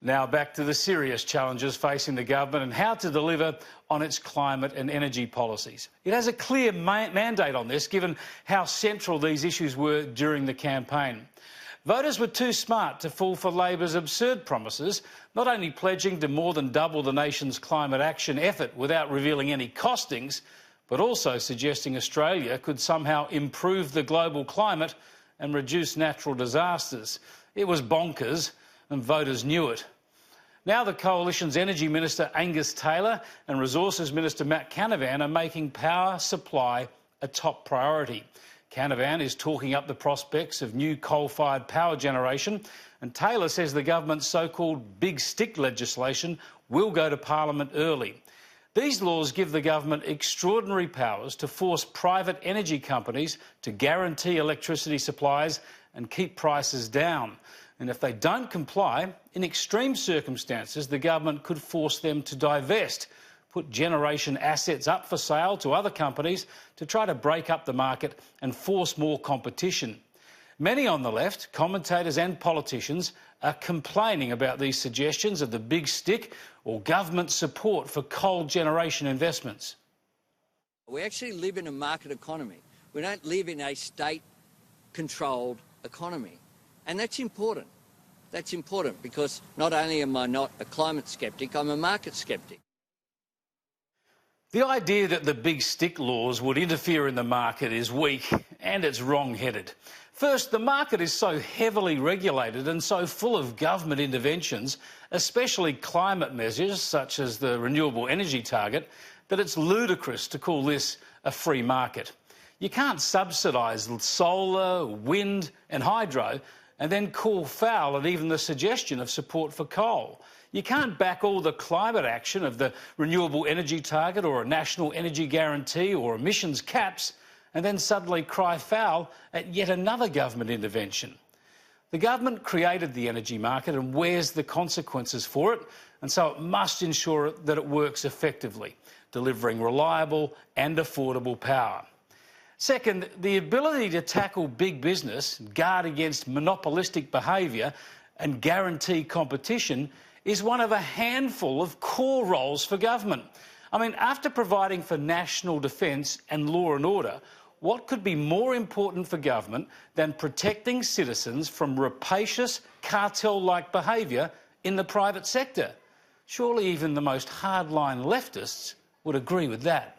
Now back to the serious challenges facing the government and how to deliver on its climate and energy policies. It has a clear mandate on this, given how central these issues were during the campaign. Voters were too smart to fall for Labor's absurd promises, not only pledging to more than double the nation's climate action effort without revealing any costings, but also suggesting Australia could somehow improve the global climate and reduce natural disasters. It was bonkers, and voters knew it. Now the Coalition's Energy Minister Angus Taylor and Resources Minister Matt Canavan are making power supply a top priority. Canavan is talking up the prospects of new coal-fired power generation, and Taylor says the government's so-called big stick legislation will go to Parliament early. These laws give the government extraordinary powers to force private energy companies to guarantee electricity supplies and keep prices down. And if they don't comply, in extreme circumstances, the government could force them to divest, put generation assets up for sale to other companies to try to break up the market and force more competition. Many on the left, commentators and politicians, are complaining about these suggestions of the big stick or government support for coal generation investments. We actually live in a market economy. We don't live in a state-controlled economy. And that's important. That's important because not only am I not a climate sceptic, I'm a market sceptic. The idea that the big stick laws would interfere in the market is weak and it's wrong-headed. First, the market is so heavily regulated and so full of government interventions, especially climate measures such as the renewable energy target, that it's ludicrous to call this a free market. You can't subsidise solar, wind and hydro and then call foul at even the suggestion of support for coal. You can't back all the climate action of the renewable energy target or a national energy guarantee or emissions caps and then suddenly cry foul at yet another government intervention. The government created the energy market and wears the consequences for it, and so it must ensure that it works effectively, delivering reliable and affordable power. Second, the ability to tackle big business, guard against monopolistic behaviour and guarantee competition is one of a handful of core roles for government. I mean, after providing for national defence and law and order, what could be more important for government than protecting citizens from rapacious, cartel-like behaviour in the private sector? Surely even the most hardline leftists would agree with that.